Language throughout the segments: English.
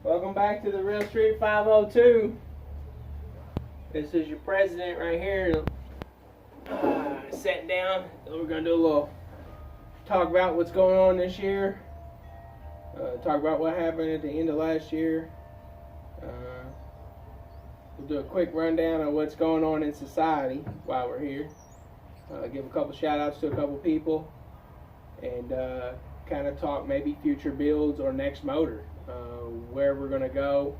Welcome back to the Real Street 502. This is your president right here, sitting down. We're going to do a little talk about what's going on this year, talk about what happened at the end of last year. We'll do a quick rundown of what's going on in society while we're here. Give a couple shout outs to a couple people, and kind of talk maybe future builds or next motor, where we're going to go,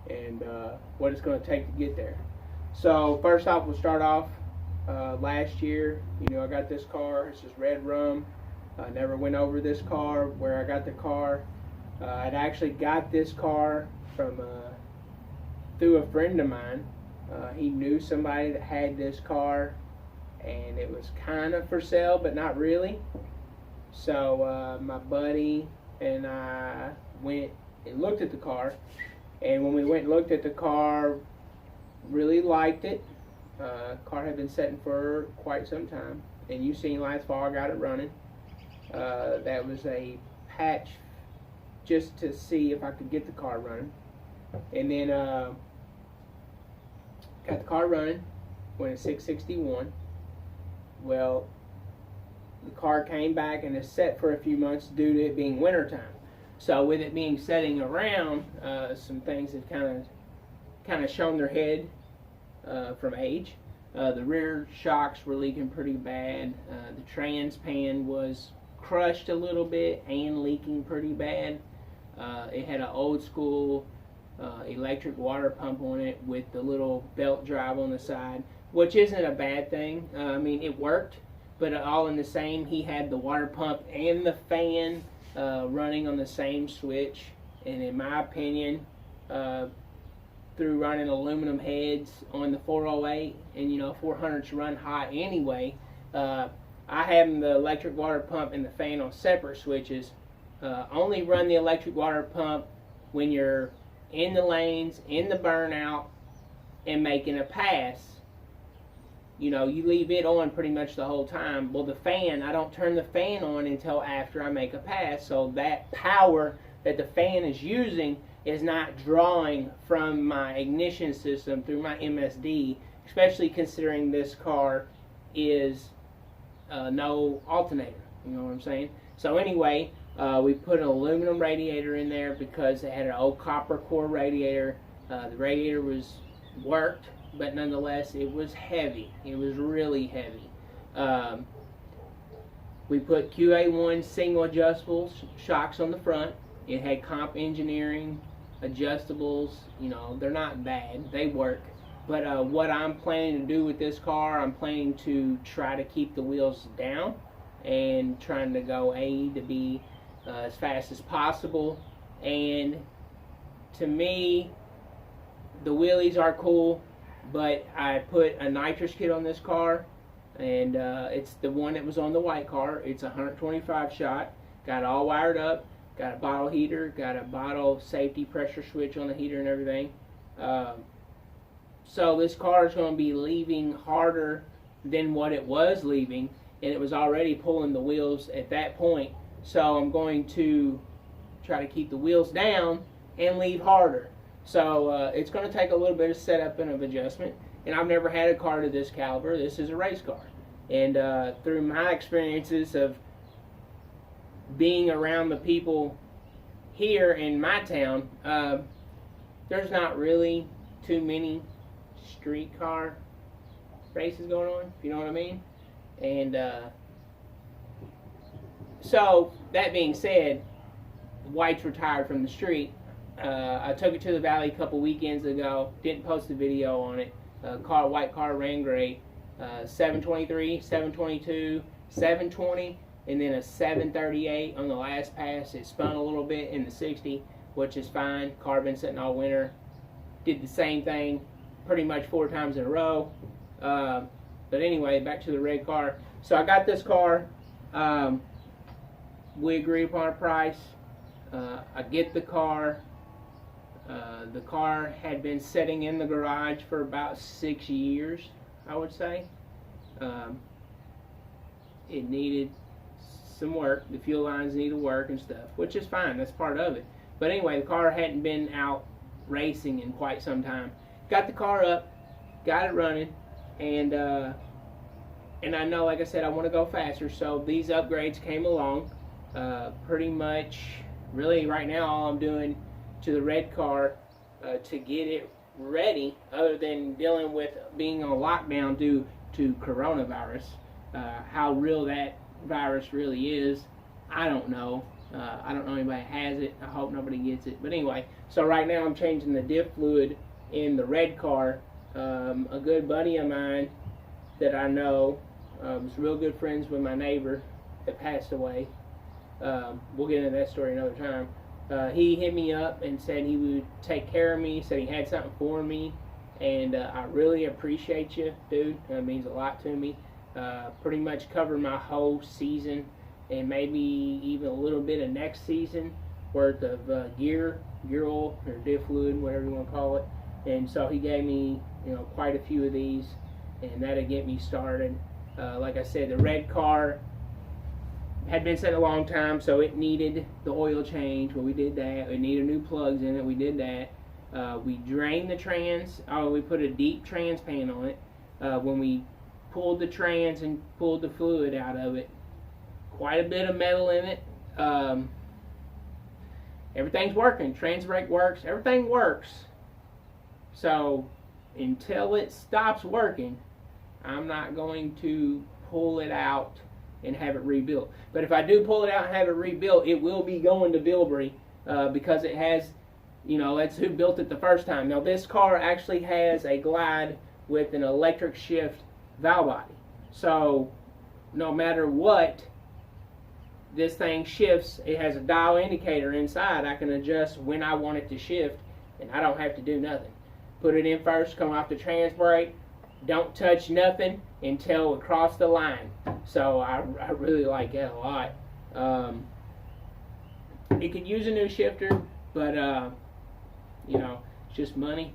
and what it's going to take to get there. So first off, we'll start off last year. I got this car. It's just red rum. I never went over this car, where I got the car. I'd actually got this car from through a friend of mine. He knew somebody that had this car, and it was kind of for sale, but not really. So my buddy and I went and looked at the car, and when we went and looked at the car, really liked it. Car had been sitting for quite some time, and you seen last fall I got it running. That was a patch just to see if I could get the car running, and then got the car running, went at 661. Well, the car came back and is set for a few months due to it being wintertime. So with it being setting around, some things have kind of shown their head from age. The rear shocks were leaking pretty bad. The trans pan was crushed a little bit and leaking pretty bad. It had an old school electric water pump on it with the little belt drive on the side, which isn't a bad thing. I mean, it worked, but all in the same. He had the water pump and the fan running on the same switch, and in my opinion, through running aluminum heads on the 408, and 400s run hot anyway, I have the electric water pump and the fan on separate switches. Only run the electric water pump when you're in the lanes, in the burnout, and making a pass. You leave it on pretty much the whole time. Well, the fan, I don't turn the fan on until after I make a pass, so that power that the fan is using is not drawing from my ignition system through my MSD, especially considering this car is no alternator. You know what I'm saying? So anyway, we put an aluminum radiator in there because it had an old copper core radiator. The radiator worked, but nonetheless it was heavy. It was really heavy. We put QA1 single adjustable shocks on the front. It had Comp Engineering adjustables. They're not bad, they work. But what I'm planning to do with this car, I'm planning to try to keep the wheels down and trying to go A to B as fast as possible. And to me, the wheelies are cool, but I put a nitrous kit on this car, and it's the one that was on the white car. It's a 125 shot, got it all wired up, got a bottle heater, got a bottle safety pressure switch on the heater and everything. So this car is going to be leaving harder than what it was leaving, and it was already pulling the wheels at that point. So I'm going to try to keep the wheels down and leave harder. So it's going to take a little bit of setup and of adjustment. And I've never had a car to this caliber. This is a race car. And through my experiences of being around the people here in my town, there's not really too many street car races going on, if you know what I mean. And so that being said, White's retired from the street. I took it to the valley a couple weekends ago. Didn't post a video on it. White car ran great. 723, 722, 720, and then a 738 on the last pass. It spun a little bit in the 60, which is fine. Car been sitting all winter. Did the same thing pretty much 4 times in a row. But anyway, back to the red car. So I got this car. We agreed upon a price. I get the car. The car had been sitting in the garage for about 6 years, I would say. It needed some work. The fuel lines needed work and stuff, which is fine. That's part of it. But anyway, the car hadn't been out racing in quite some time. Got the car up, got it running, and I know, like I said, I want to go faster, so these upgrades came along. Pretty much, really right now, all I'm doing to the red car to get it ready, other than dealing with being on lockdown due to coronavirus. How real that virus really is, I don't know. I don't know anybody has it. I hope nobody gets it. But anyway, so right now I'm changing the diff fluid in the red car. A good buddy of mine that I know was real good friends with my neighbor that passed away. We'll get into that story another time. He hit me up and said he would take care of me, said he had something for me, and I really appreciate you, dude. It means a lot to me. Pretty much covered my whole season and maybe even a little bit of next season worth of gear oil or diff fluid, whatever you want to call it. And so he gave me, quite a few of these, and that'll get me started. Like I said, the red car had been set a long time, so it needed the oil change. Well, we did that. It needed new plugs in it. We did that. We drained the trans. We put a deep trans pan on it. When we pulled the trans and pulled the fluid out of it, quite a bit of metal in it. Everything's working. Trans brake works. Everything works. So until it stops working, I'm not going to pull it out and have it rebuilt. But if I do pull it out and have it rebuilt, it will be going to Bilbrey because it has, that's who built it the first time. Now this car actually has a Glide with an electric shift valve body. So no matter what, this thing shifts. It has a dial indicator inside. I can adjust when I want it to shift, and I don't have to do nothing. Put it in first, come off the trans brake, don't touch nothing until it crossed the line. So I really like that a lot. It could use a new shifter, but it's just money.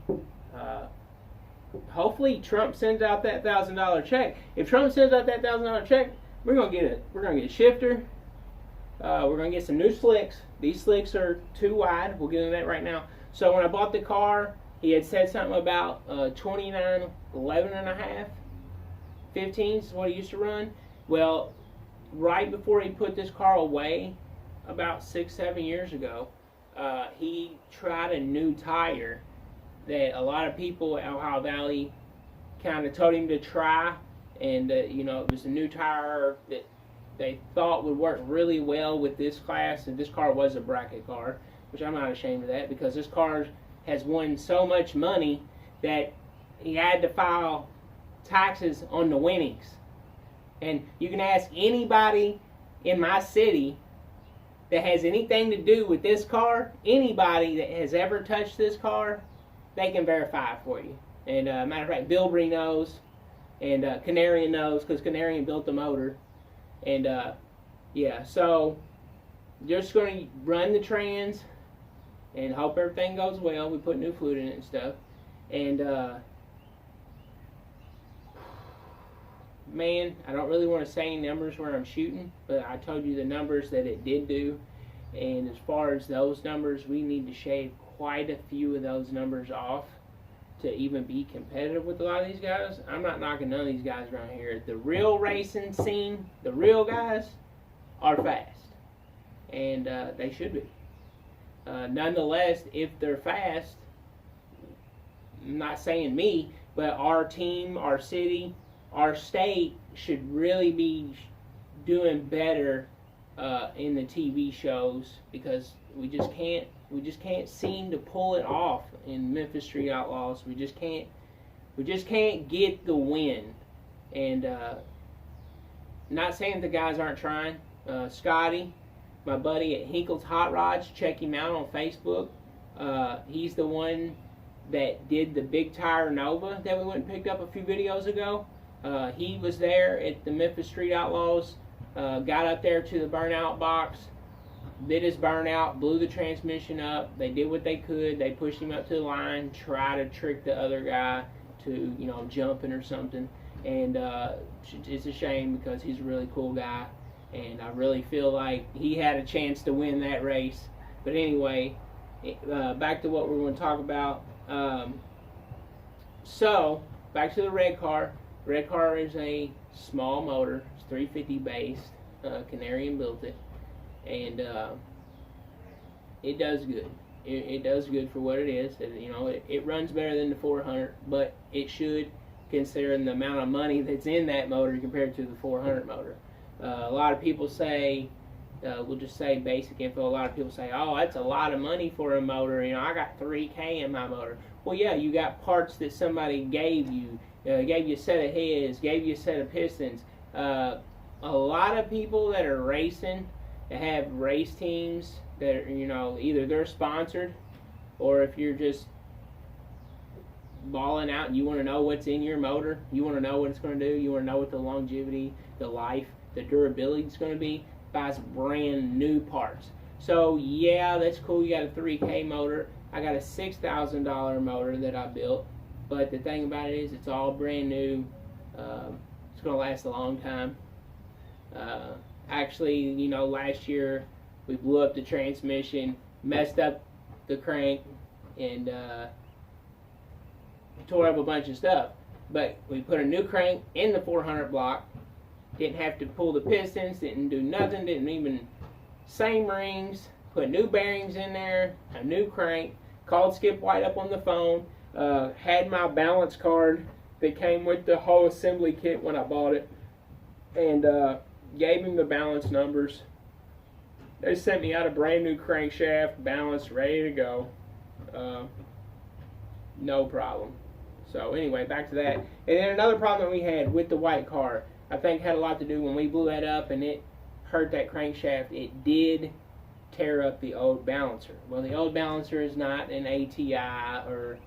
Hopefully Trump sends out that $1,000 check. If Trump sends out that $1,000 check, we're gonna get it. We're gonna get a shifter. We're gonna get some new slicks. These slicks are too wide. We'll get into that right now. So when I bought the car, he had said something about 29, 11 and a half, 15s is what he used to run. Well, right before he put this car away, about 6-7 years ago, he tried a new tire that a lot of people at Ohio Valley kind of told him to try, and it was a new tire that they thought would work really well with this class. And this car was a bracket car, which I'm not ashamed of that, because this car has won so much money that he had to file taxes on the winnings. And you can ask anybody in my city that has anything to do with this car, anybody that has ever touched this car, they can verify it for you. And matter of fact, Bilbrey knows, and Canarian knows, because Canarian built the motor. And yeah, so just going to run the trans and hope everything goes well. We put new fluid in it and stuff. And man, I don't really want to say any numbers where I'm shooting, but I told you the numbers that it did do. And as far as those numbers, we need to shave quite a few of those numbers off to even be competitive with a lot of these guys. I'm not knocking none of these guys around here. The real racing scene, the real guys, are fast. And they should be. Nonetheless, if they're fast, I'm not saying me, but our team, our city, our state should really be doing better in the TV shows, because we just can't seem to pull it off in Memphis Street Outlaws. We just can't get the win. And not saying the guys aren't trying. Scotty, my buddy at Hinkle's Hot Rods, check him out on Facebook. He's the one that did the Big Tire Nova that we went and picked up a few videos ago. He was there at the Memphis Street Outlaws, got up there to the burnout box, did his burnout, blew the transmission up. They did what they could. They pushed him up to the line, try to trick the other guy to, jumping or something. And it's a shame, because he's a really cool guy, and I really feel like he had a chance to win that race. But anyway, back to what we're going to talk about. So, back to the red car. Red car is a small motor. It's 350 based. Canarian built it. And it does good. It does good for what it is. It runs better than the 400, but it should, considering the amount of money that's in that motor compared to the 400 motor. A lot of people say, we'll just say basic info, a lot of people say, oh, that's a lot of money for a motor. I got $3,000 in my motor. Well, yeah, you got parts that somebody gave you. Gave you a set of heads, gave you a set of pistons. A lot of people that are racing, that have race teams, that either they're sponsored, or if you're just balling out and you want to know what's in your motor, you want to know what it's going to do, you want to know what the longevity, the life, the durability is going to be, buys brand new parts. So yeah, that's cool. You got a $3,000 motor. I got a $6,000 motor that I built, but the thing about it is it's all brand new. It's going to last a long time. Actually, last year we blew up the transmission, messed up the crank, and tore up a bunch of stuff. But we put a new crank in the 400 block, didn't have to pull the pistons, didn't do nothing, didn't even, same rings, put new bearings in there, a new crank, called Skip White up on the phone, had my balance card that came with the whole assembly kit when I bought it, and gave him the balance numbers. They sent me out a brand new crankshaft, balanced, ready to go. No problem. So anyway, back to that. And then another problem that we had with the white car, I think had a lot to do when we blew that up and it hurt that crankshaft. It did tear up the old balancer. Well, the old balancer is not an ATI or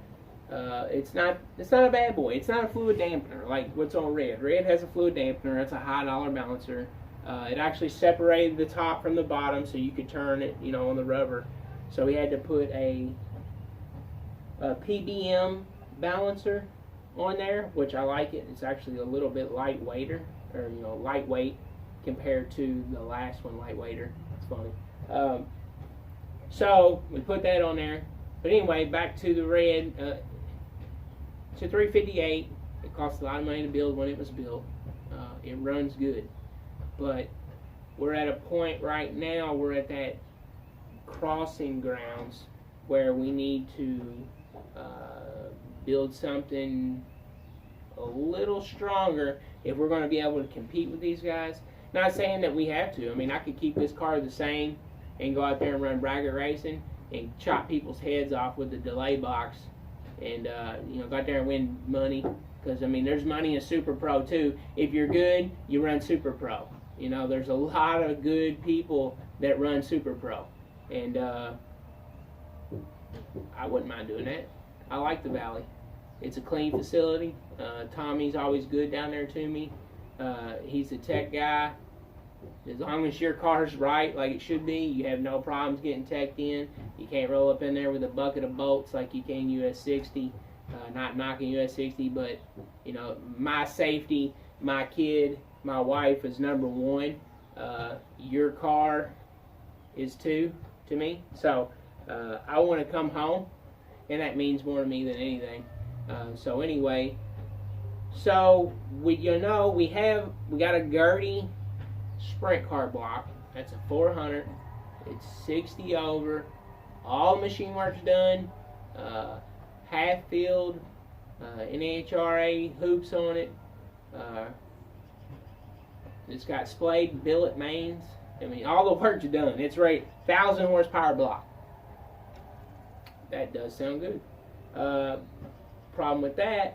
it's not a bad boy. It's not a fluid dampener like what's on Red. Red has a fluid dampener. It's a high dollar balancer. It actually separated the top from the bottom so you could turn it, on the rubber. So we had to put a PBM balancer on there, which I like it. It's actually a little bit lightweighter, or lightweight compared to the last one, lightweighter. It's funny. So we put that on there. But anyway, back to the Red. It's a 358. It cost a lot of money to build when it was built. It runs good. But we're at a point right now, we're at that crossing grounds where we need to build something a little stronger if we're going to be able to compete with these guys. Not saying that we have to. I mean, I could keep this car the same and go out there and run bracket racing and chop people's heads off with the delay box and go out there and win money. Because, there's money in Super Pro, too. If you're good, you run Super Pro. There's a lot of good people that run Super Pro. And I wouldn't mind doing that. I like the Valley. It's a clean facility. Tommy's always good down there to me. He's a tech guy. As long as your car's right, like it should be, you have no problems getting teched in. You can't roll up in there with a bucket of bolts like you can US 60. Not knocking US 60, but my safety, my kid, my wife is number one. Your car is two to me. So I want to come home, and that means more to me than anything. So anyway, we got a Gertie sprint car block. That's a 400. It's 60 over. All machine work's done. Half filled. NHRA hoops on it. It's got splayed billet mains. All the work's done. It's right. 1,000 horsepower block. That does sound good. Problem with that's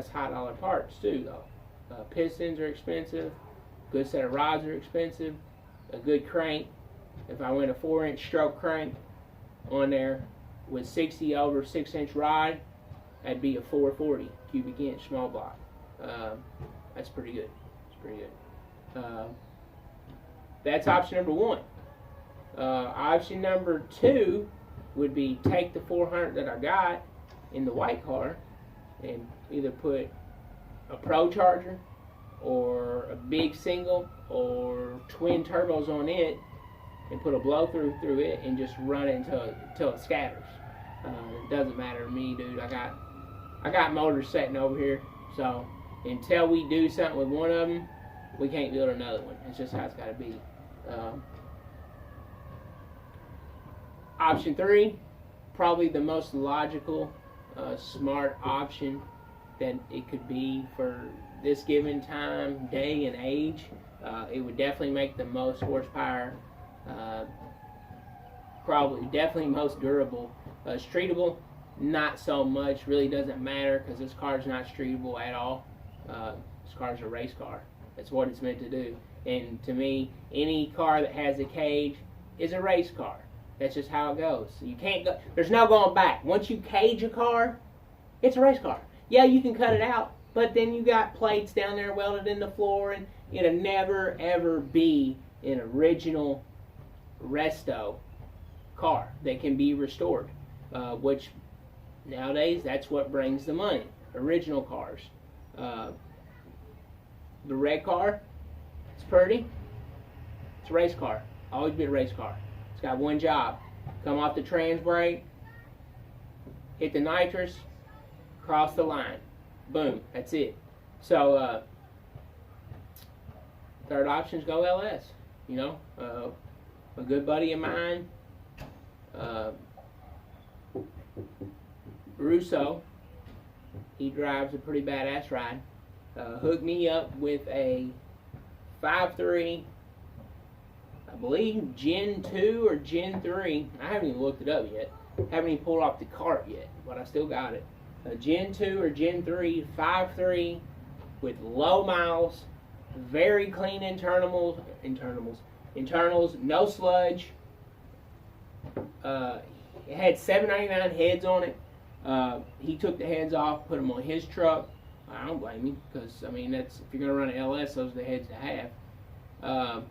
high dollar parts too, though. Pistons are expensive. Good set of rods are expensive. A good crank. If I went a 4-inch stroke crank on there with 60 over 6-inch rod, that'd be a 440 cubic inch small block. That's pretty good. It's pretty good. That's option number one. Option number two would be take the 400 that I got in the white car and either put a Pro Charger or a big single or twin turbos on it and put a blow through it and just run it until it scatters. It doesn't matter to me, dude. I got motors sitting over here, so until we do something with one of them, we can't build another one. It's just how it's got to be. Option 3, probably the most logical, smart option that it could be for this given time, day, and age. It would definitely make the most horsepower, probably definitely most durable. Streetable, not so much. Really doesn't matter because this car's not streetable at all. This car's a race car. That's what it's meant to do. And to me, any car that has a cage is a race car. That's just how it goes. You can't go. There's no going back. Once you cage a car, it's a race car. Yeah, you can cut it out, but then you got plates down there welded in the floor, and it'll never ever be an original resto car that can be restored. Which nowadays that's what brings the money. Original cars. The red car, it's pretty. It's a race car. Always been a race car. It's got one job: come off the trans brake, hit the nitrous, cross the line, boom. That's it. So third option is go LS. You know, a good buddy of mine, Russo, he drives a pretty badass ride. Hooked me up with a 5.3, I believe Gen 2 or Gen 3. I haven't even looked it up yet. Haven't even pulled off the cart yet, but I still got it. A Gen 2 or Gen 3 5.3 with low miles, very clean internals, no sludge. It had 799 heads on it. He took the heads off, put them on his truck. I don't blame him, because, I mean, that's, if you're going to run an LS, those are the heads to have.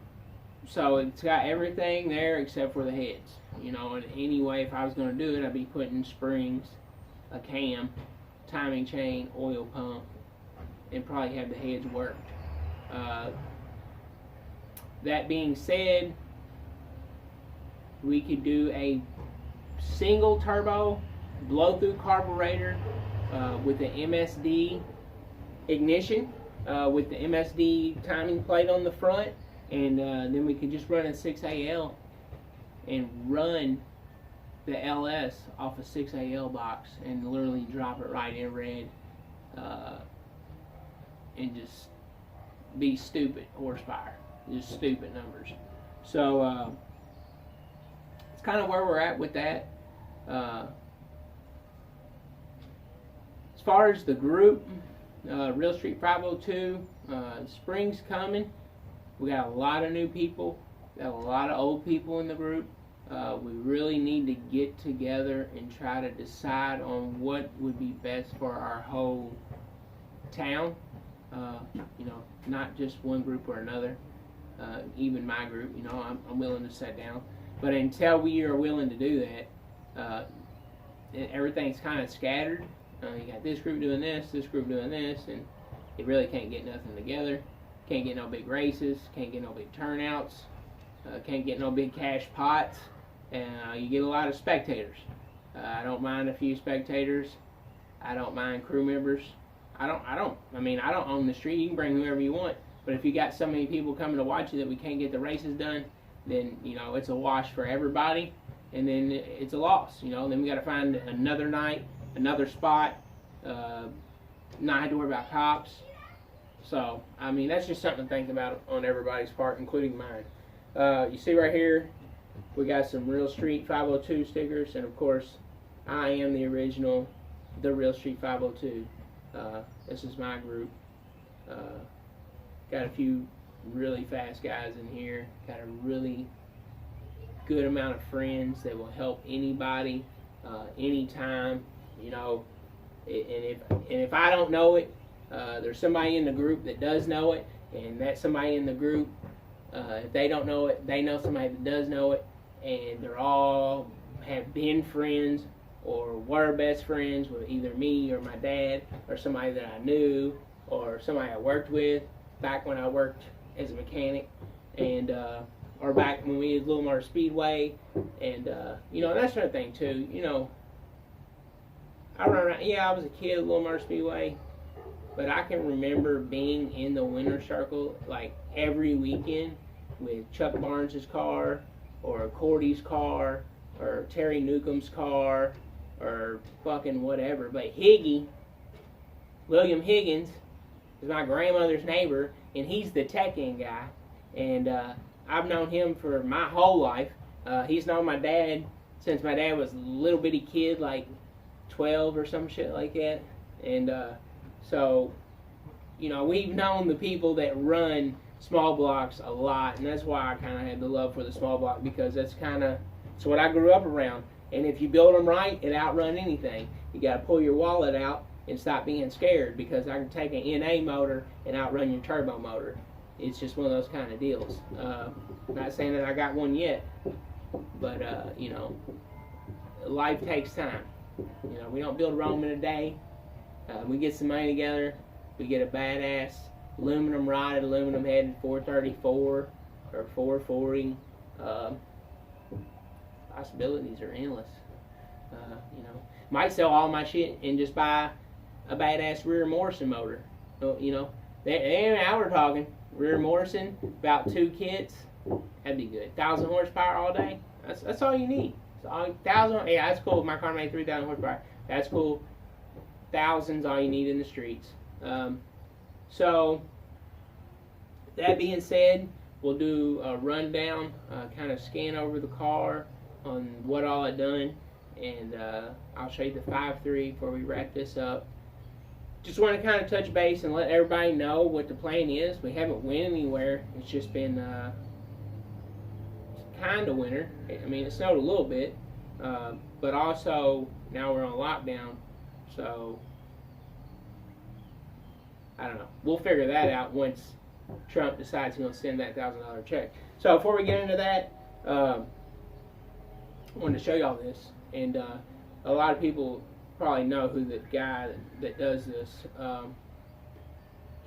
So it's got everything there except for the heads. You know, and anyway, if I was going to do it, I'd be putting springs, a cam, timing chain, oil pump, and probably have the heads worked. That being said, we could do a single turbo blow through carburetor with the MSD ignition, with the MSD timing plate on the front, and then we could just run a 6AL and run the LS off a 6AL box and literally drop it right in red, and just be stupid horsepower, just stupid numbers. So it's kind of where we're at with that. As far as the group, Real Street 502, spring's coming. We got a lot of new people, got a lot of old people in the group. We really need to get together and try to decide on what would be best for our whole town. You know, not just one group or another. Even my group, you know, I'm willing to sit down. But until we are willing to do that, everything's kind of scattered. You got this group doing this group doing this, and you really can't get nothing together. Can't get no big races, can't get no big turnouts, can't get no big cash pots, and you get a lot of spectators. I don't mind a few spectators. I don't mind crew members. I don't own the street. You can bring whoever you want, but if you got so many people coming to watch you that we can't get the races done, then, you know, it's a wash for everybody, and then it's a loss. You know, then we got to find another night, another spot, not have to worry about cops. So, I mean, that's just something to think about on everybody's part, including mine. You see right here, we got some Real Street 502 stickers, and of course, I am the original, the Real Street 502. This is my group. Got a few really fast guys in here. Got a really good amount of friends that will help anybody, anytime. You know, and if I don't know it, there's somebody in the group that does know it, and that somebody in the group, if they don't know it, they know somebody that does know it, and they're all have been friends or were best friends with either me or my dad or somebody that I knew or somebody I worked with back when I worked as a mechanic, and or back when we was Little Motor Speedway, and you know, that's another thing too. You know, I run around. Yeah, I was a kid at Little Motor Speedway, but I can remember being in the winner circle like every weekend with Chuck Barnes's car, or Cordy's car, or Terry Newcomb's car, or fucking whatever. But William Higgins, is my grandmother's neighbor, and he's the tech-in guy. And I've known him for my whole life. He's known my dad since my dad was a little bitty kid, like 12 or some shit like that. And so, you know, we've known the people that run small blocks a lot, and that's why I kind of had the love for the small block, because it's what I grew up around. And if you build them right, it outrun anything. You got to pull your wallet out and stop being scared, because I can take an NA motor and outrun your turbo motor. It's just one of those kind of deals. Not saying that I got one yet, but you know, life takes time. You know, we don't build Rome in a day. We get some money together, we get a badass aluminum rotted, aluminum headed 434 or 440. Possibilities are endless. You know, might sell all my shit and just buy a badass rear Morrison motor. You know, now we're talking rear Morrison, about 2 kits. That'd be good. 1,000 horsepower all day. That's all you need. So 1,000. Yeah, that's cool. My car made 3,000 horsepower. That's cool. 1,000's all you need in the streets. So that being said, we'll do a rundown, kind of scan over the car on what all I've done, and I'll show you the 5.3 before we wrap this up. Just want to kind of touch base and let everybody know what the plan is. We haven't went anywhere. It's just been kind of winter. I mean, it snowed a little bit, but also now we're on lockdown, so I don't know. We'll figure that out once Trump decides he's going to send that $1,000 check. So before we get into that, I wanted to show y'all this, and a lot of people probably know who the guy that does this.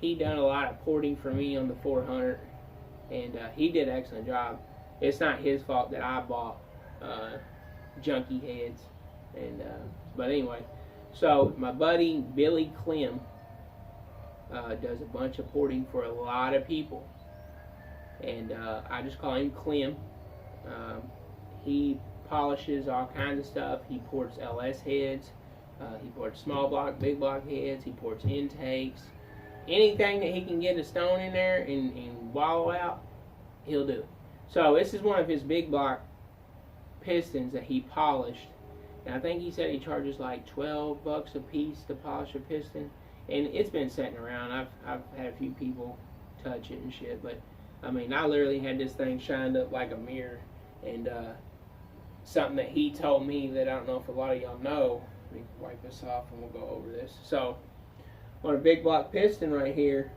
He done a lot of porting for me on the 400, and he did an excellent job. It's not his fault that I bought junky heads, and but anyway, so my buddy Billy Clem does a bunch of porting for a lot of people, and I just call him Clem. He polishes all kinds of stuff. He ports LS heads, he ports small block, big block heads, he ports intakes. Anything that he can get a stone in there and wallow out, he'll do it. So this is one of his big block pistons that he polished, and I think he said he charges like $12 a piece to polish a piston. And it's been sitting around. I've had a few people touch it and shit, but I mean, I literally had this thing shined up like a mirror. And something that he told me that I don't know if a lot of y'all know. Let me wipe this off and we'll go over this. So on a big block piston right here,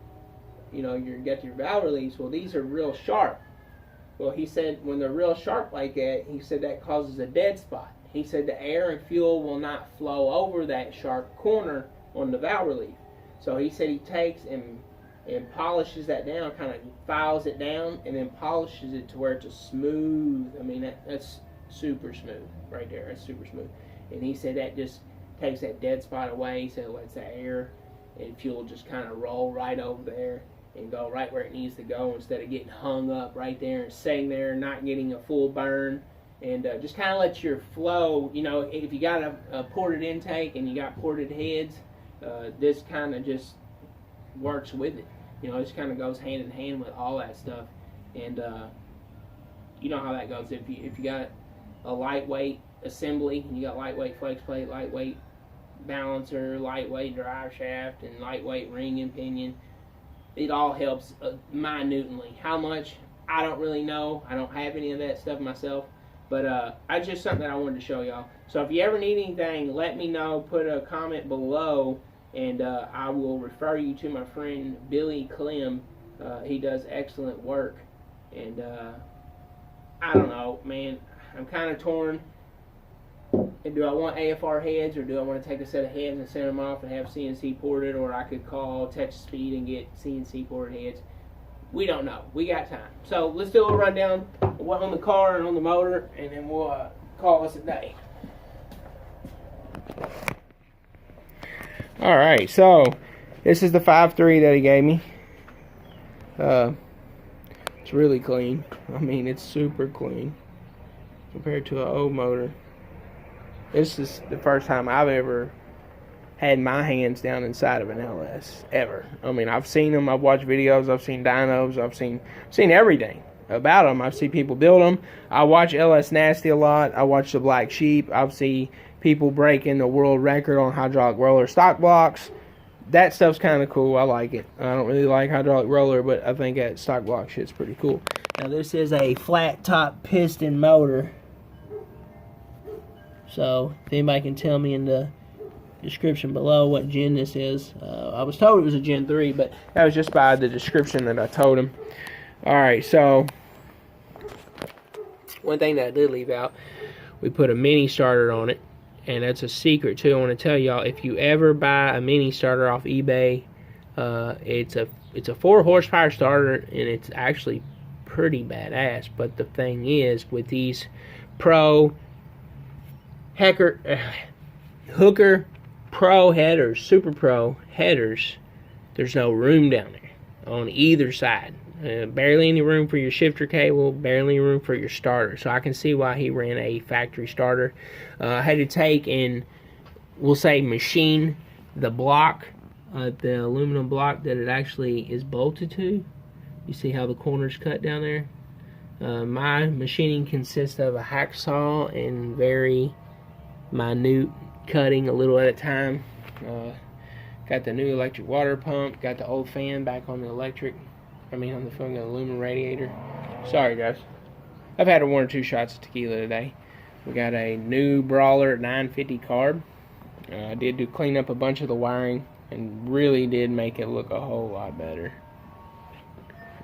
you know, you get your valve release. Well, these are real sharp. Well, he said when they're real sharp like that, he said that causes a dead spot. He said the air and fuel will not flow over that sharp corner on the valve relief. So he said he takes and polishes that down, kind of files it down, and then polishes it to where it's a smooth. I mean, that's super smooth right there. That's super smooth. And he said that just takes that dead spot away. He said it lets the air and fuel just kind of roll right over there and go right where it needs to go, instead of getting hung up right there and sitting there and not getting a full burn. And just kind of let your flow, you know, if you got a ported intake and you got ported heads, this kind of just works with it. You know, this kind of goes hand in hand with all that stuff. And you know how that goes. If you got a lightweight assembly, and you got lightweight flex plate, lightweight balancer, lightweight drive shaft, and lightweight ring and pinion, it all helps minutely. How much, I don't really know. I don't have any of that stuff myself. But I just something that I wanted to show y'all. So if you ever need anything, let me know. Put a comment below, and I will refer you to my friend Billy Clem. He does excellent work. And I don't know, man. I'm kind of torn. Do I want AFR heads, or do I want to take a set of heads and send them off and have CNC ported, or I could call Texas Speed and get CNC ported heads? We don't know. We got time. So let's do a rundown on the car and on the motor, and then we'll call us a day. Alright, so this is the 5.3 that he gave me. It's really clean. I mean, it's super clean compared to an old motor. This is the first time I've ever had my hands down inside of an LS, ever. I mean, I've seen them, I've watched videos, I've seen dynos, I've seen everything about them. I've seen people build them. I watch LS Nasty a lot. I watch the Black Sheep. I've seen people breaking the world record on hydraulic roller stock blocks. That stuff's kind of cool. I like it. I don't really like hydraulic roller, but I think that stock block shit's pretty cool. Now this is a flat top piston motor. So if anybody can tell me in the description below what gen this is. I was told it was a Gen 3, but that was just by the description that I told him. Alright, so one thing that I did leave out, we put a mini starter on it, and that's a secret too. I want to tell y'all, if you ever buy a mini starter off eBay, it's a 4 horsepower starter, and it's actually pretty badass. But the thing is, with these Pro Hooker Pro headers, Super Pro headers, there's no room down there on either side. Barely any room for your shifter cable, barely any room for your starter. So I can see why he ran a factory starter. I had to take and, we'll say, machine the block, the aluminum block that it actually is bolted to. You see how the corner's cut down there? My machining consists of a hacksaw and very minute cutting, a little at a time. Got the new electric water pump, got the old fan back on the electric. On the fucking aluminum radiator. Sorry guys, I've had 1 or 2 shots of tequila today. We got a new Brawler 950 carb. I did clean up a bunch of the wiring and really did make it look a whole lot better.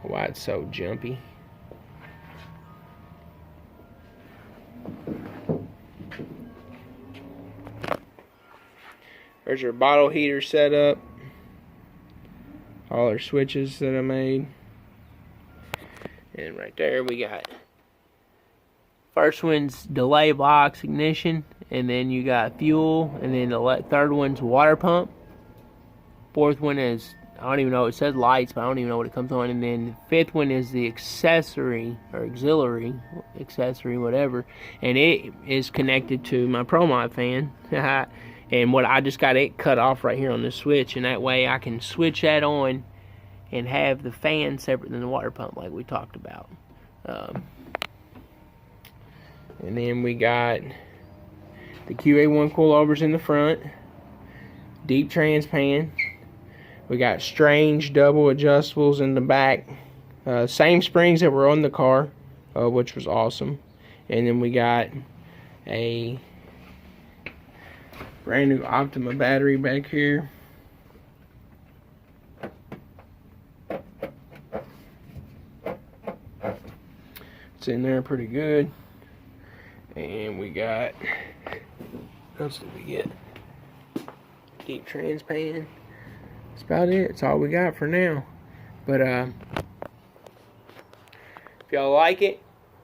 Why it's so jumpy. There's your bottle heater set up. All our switches that I made. And right there we got, first one's delay box ignition, and then you got fuel, and then the third one's water pump. Fourth one is, I don't even know, it says lights, but I don't even know what it comes on. And then the fifth one is the accessory, or auxiliary, whatever. And it is connected to my ProMod fan. And what I just got it cut off right here on this switch, and that way I can switch that on and have the fan separate than the water pump like we talked about. And then we got the QA1 coilovers in the front, deep trans pan. We got strange double adjustables in the back. Same springs that were on the car, which was awesome. And then we got a brand new Optima battery back here. It's in there pretty good. And we got, what else did we get? Deep trans pan. That's about it. That's all we got for now. But if y'all like it,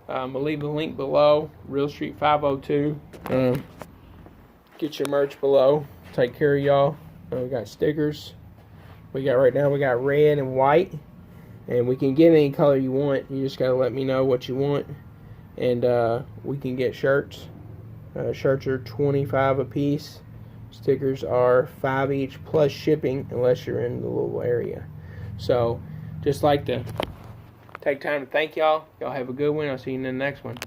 I'll leave a link below. Real Street 502. Get your merch below. Take care of y'all. We got stickers. We got right now, we got red and white. And we can get any color you want. You just gotta let me know what you want. And we can get shirts. Shirts are $25 a piece. Stickers are $5 each plus shipping unless you're in the little area. So just like to take time to thank y'all. Y'all have a good one. I'll see you in the next one.